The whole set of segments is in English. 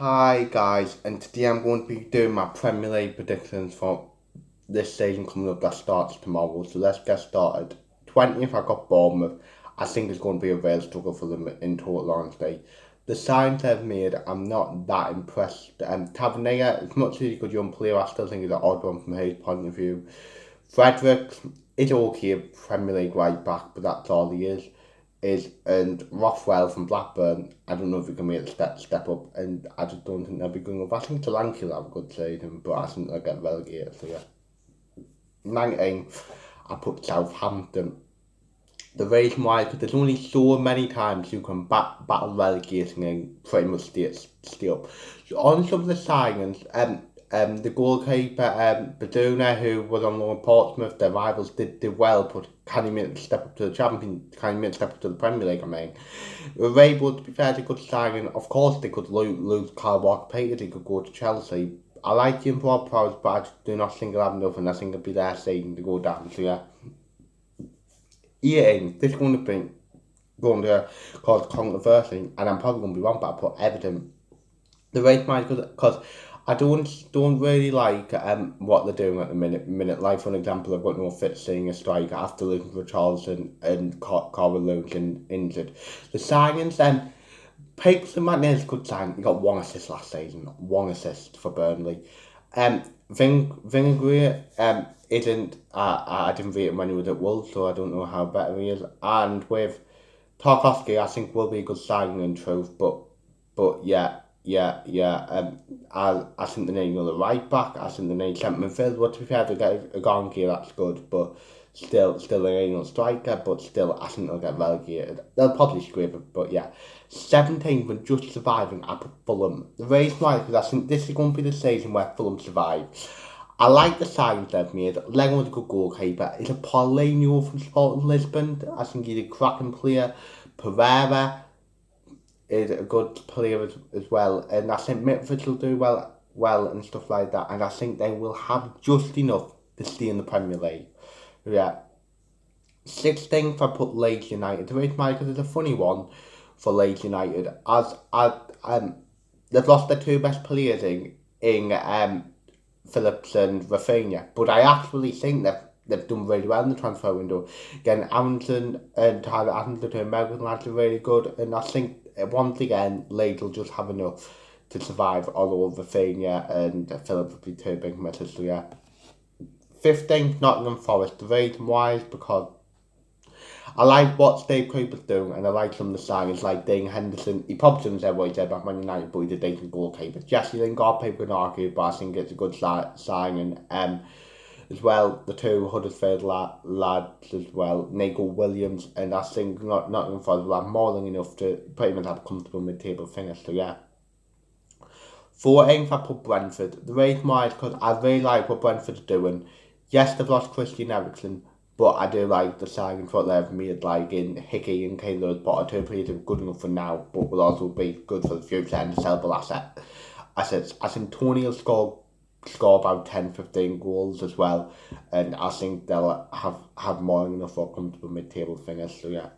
Hi guys, and today I'm going to be doing my Premier League predictions for this season coming up that starts tomorrow. So let's get started. 20th, I got Bournemouth. I think it's going to be a real struggle for them in total honesty. The signs they've made, I'm not that impressed. Tavernier, as much as he's a good young player, I still think he's an odd one from his point of view. Frederick is okay, Premier League right back, but that's all he is. And Rothwell from Blackburn, I don't know if he can make a step up, and I just don't think they'll be good enough. I think Solanke will have a good season, but I think they'll get relegated, so yeah. 19, I put Southampton. The reason why is because there's only so many times you can battle relegation and pretty much stay up. So on some of the signings, the goalkeeper, Baduna, who was on loan at Portsmouth, their rivals did well, but can he make a step up to the Can he make a step up to the Premier League? I mean, Raywood, to be fair, is a good signing. Of course, they could lose Kyle Walker-Peters. He could go to Chelsea. I like him for Prowse, but I just do not think he'll have enough, and I think it'll be their season to go down. So yeah. Eating, this is going to cause controversy, and I'm probably going to be wrong, but I put Everton. The race might because I don't really like what they're doing at the minute. Like for an example, I've got no fit seeing a striker after losing for Charlton and Carl losing injured. The signings Pigs and Martinez could sign. He got one assist last season, one assist for Burnley. Vinagre isn't. I didn't rate him when he was at Wolves, so I don't know how better he is. And with Tarkowski, I think will be a good signing in truth, but yeah. I think they need another right back. I think they need centre midfield. But to be fair, they get a Gonki, that's good. But still they ain't no striker. But still, I think they'll get relegated. They'll probably scrape it. But yeah, 17th when just surviving. I put Fulham. The reason why is because I think this is going to be the season where Fulham survive. I like the signings they've made. Lengo's a good goalkeeper. Is a Paulinho from Sporting Lisbon. I think he's a cracking player. Pereira is a good player as well, and I think Mitford will do well and stuff like that, and I think they will have just enough to stay in the Premier League. Yeah. 16th, I put Leeds United. The reason why, because it's a funny one for Leeds United, as they've lost their two best players in Phillips and Rafinha, but I actually think they've done really well in the transfer window. Again, Aronson and Tyler Adams and Melbourne lads are really good, and I think once again Leeds will just have enough to survive, although Rafinha and Phillips will be two big misses. So yeah. 15th, Nottingham Forest. The reason why is because I like what Steve Cooper's doing, and I like some of the signings like Dean Henderson. He probably shouldn't say what he said about Man United, but he's a decent goalkeeper. Jesse Lingard, people can argue, but I think it's a good signing. As well, the two Huddersfield lads as well, Nico Williams, and I think Nottingham Forest will have more than enough to pretty much have a comfortable mid-table finish. So yeah. 14th, I put Brentford. The reason why is because I really like what Brentford's doing. Yes, they've lost Christian Eriksen, but I do like the signings what they've made, like in Hickey and Kane. But are two players are good enough for now, but will also be good for the future and a sellable assets. I think Tony will score about 10-15 goals as well, and I think they'll have more than enough for a comfortable mid-table finish. So yeah.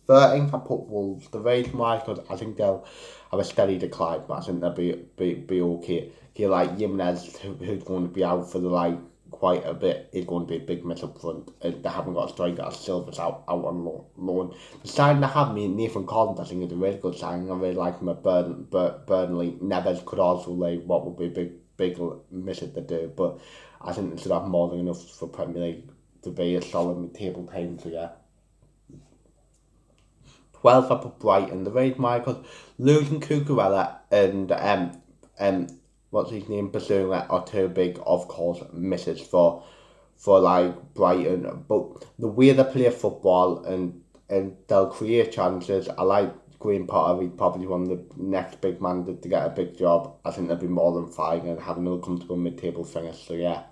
13th, I put Wolves. The reason why is because I think they'll have a steady decline, but I think they'll be okay. You like Jimenez, who's going to be out for the quite a bit, is going to be a big miss up front, and they haven't got a striker. Silver's out on loan. The sign they have, Nathan Collins, I think is a really good signing. I really like him at Burnley. Neves could also lay what would be a big miss if they do, but I think they should have more than enough for Premier League to be a solid mid-table team. So yeah. 12th, I put Brighton. The reason why, because losing Cucurella and what's his name, Bazuma, are too big, of course, misses for Brighton. But the way they play football and they'll create chances. I like Graham Potter. He's probably one of the next big man to get a big job. I think they'll be more than fine and have another comfortable mid-table finish. So yeah.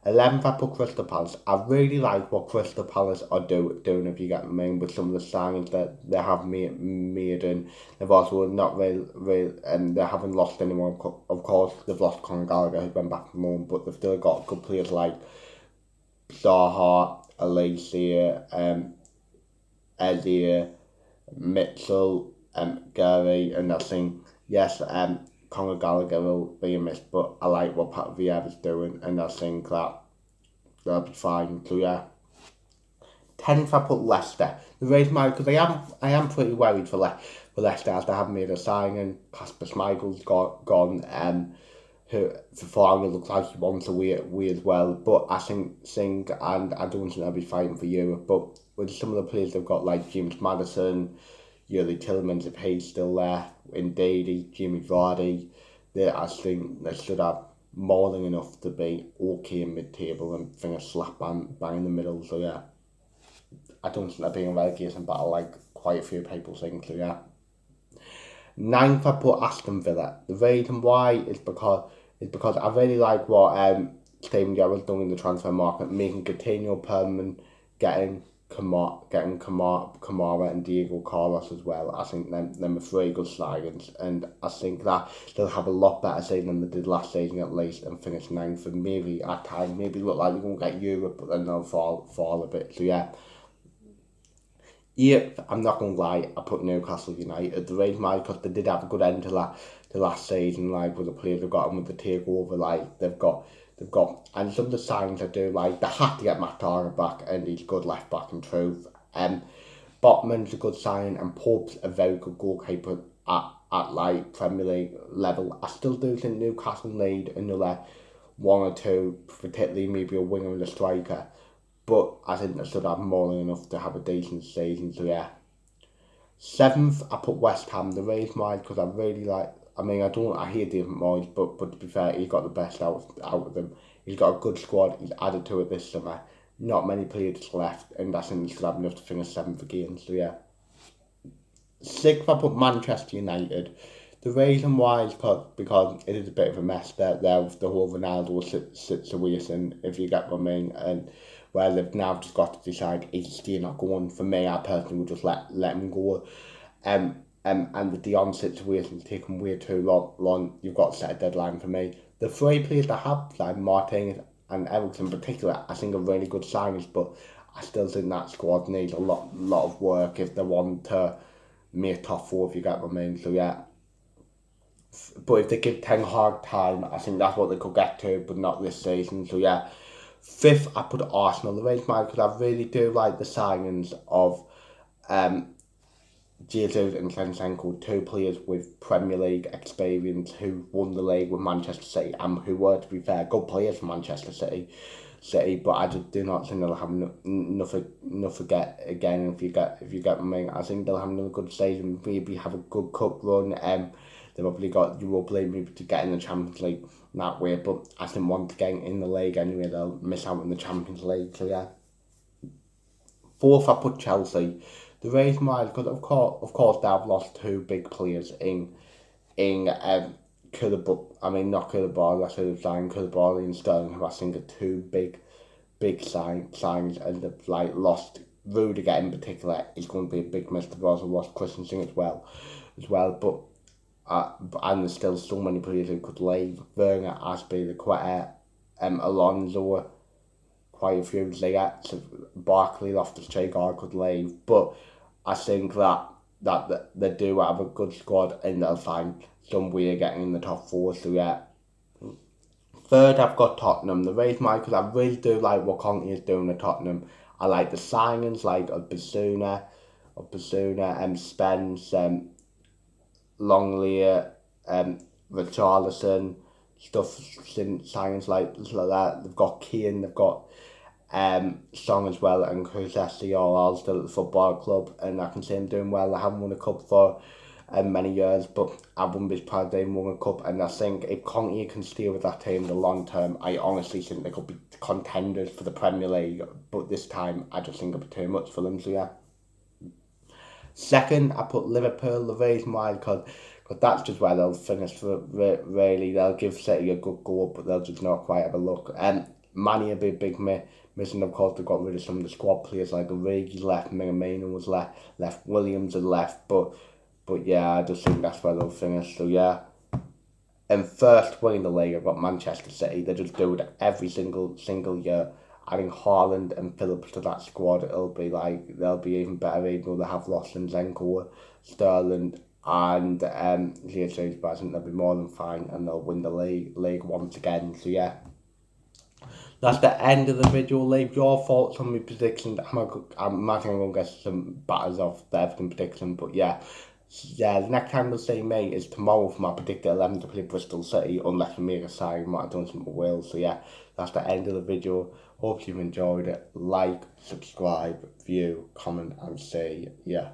11th, I put Crystal Palace. I really like what Crystal Palace are doing, if you get me, with some of the signings that they have made, and they've also not really, and they haven't lost anyone. Of course, they've lost Conor Gallagher, who went back from home, but they've still got good players like Zaha, Alicia, Eddie, Mitchell, Gary, and I think yes, Conor Gallagher will be a miss, but I like what Pat Vieira's doing, and I think that they'll be fine. So yeah, 10th I put Leicester. The reason why, because I am pretty worried for Leicester as they haven't made a signing. Kasper Schmeichel's gone. Who for Farmer looks like he wants away as well. But I think and I don't think they'll be fighting for Europe. But with some of the players they've got like James Maddison, Yuri Tillmans if he's still there, Ndidi, Jimmy Vardy, I think they should have more than enough to be okay in mid-table and finish slap bang in the middle. So yeah, I don't think they're being a relegation battle like quite a few people think. So yeah. 9th I put Aston Villa. The reason why is because I really like what Steven Gerrard's done in the transfer market, making Coutinho permanent, getting Kamara and Diego Carlos as well. I think them are three good signings, and I think that they'll have a lot better season than they did last season at least, and finish 9th, and maybe at times maybe look like they're going to get Europe, but then they'll fall a bit. So yeah. Yeah, I'm not gonna lie, I put Newcastle United. The reason why, because they did have a good end to the last season, like with the players they've got and with the takeover, like and some of the signs I do like. They had to get Matt Tarr back, and he's good left back in truth. Botman's a good sign, and Pope's a very good goalkeeper at like Premier League level. I still do think Newcastle need another one or two, particularly maybe a winger and a striker. But I think they should have more than enough to have a decent season. So yeah. 7th, I put West Ham. The reason why, because I really like. I hate David Moyes, but to be fair, he got the best out of them. He's got a good squad. He's added to it this summer. Not many players left, and I think they should have enough to finish 7th again. So yeah. 6th, I put Manchester United. The reason why is because it is a bit of a mess there with the whole Ronaldo situation, if you get what I mean, and where they've now just got to decide is he still not going. For me, I personally would just let him go. And the Dion situation is taking way too long. You've got to set a deadline for me. The three players that have, like Martinez and Ericsson in particular, I think are really good signings, but I still think that squad needs a lot of work if they want to make top four, if you get what I mean. So yeah. But if they give Ten Hag time, I think that's what they could get to, but not this season. So yeah. 5th, I put Arsenal. The reason why, because I really do like the signings of Jesus and Zinchenko, two players with Premier League experience who won the league with Manchester City and who were, to be fair, good players for Manchester City. But I just do not think they'll have enough to get again. If you get me, I think they'll have another good season. Maybe have a good cup run. They've probably got Europa League maybe to get in the Champions League that way. But I think once again in the league anyway, they'll miss out in the Champions League. So yeah. 4th, I put Chelsea. The reason why is because of course they have lost two big players in Koulibaly. I mean not Koulibaly. I should have signed Koulibaly and Sterling, who I think are two big signs, and they've like lost Rudiger in particular. Is going to be a big miss. They've also lost Christensen as well. But and there's still so many players who could leave. Werner, Azpilicueta, Alonso, quite a few Ziyech, Barkley, Loftus-Cheek could leave. But I think that they do have a good squad and they'll find some way of getting in the top four. So yeah. 3rd, I've got Tottenham. The reason why, because I really do like what Conte is doing at Tottenham. I like the signings like of Basuna, Spence, Longley, Richarlison, signings like that. They've got Keane, they've got Song as well, and Kulusevski are all still at the football club, and I can see them doing well. They haven't won a cup for many years, but I wouldn't be surprised they won a cup. And I think if Conte can stay with that team in the long term, I honestly think they could be contenders for the Premier League. But this time, I just think it'll be too much for them. So yeah. 2nd, I put Liverpool. The reason why, because that's just where they'll finish. Really, they'll give City a good go, but they'll just not quite have a look. Manny will be a big missing. Of course, they got rid of some of the squad players like Origi left, Minamino was left, Williams had left, but yeah, I just think that's where they'll finish. So yeah. And first winning the league, I've got Manchester City. They just do it every single year. Adding Haaland and Phillips to that squad, it'll be like they'll be even better, even though they have lost Zinchenko, Sterling, and Leeds, but I think they'll be more than fine and they'll win the league once again. So yeah, that's the end of the video. Leave your thoughts on my predictions. I'm imagining I'm going to get some batters off the Everton prediction, but yeah. Yeah, the next time we'll see me is tomorrow for my predicted 11 to play Bristol City, unless we make a sign, might have done something with. So yeah, that's the end of the video. Hope you've enjoyed it. Like, subscribe, view, comment, and say yeah.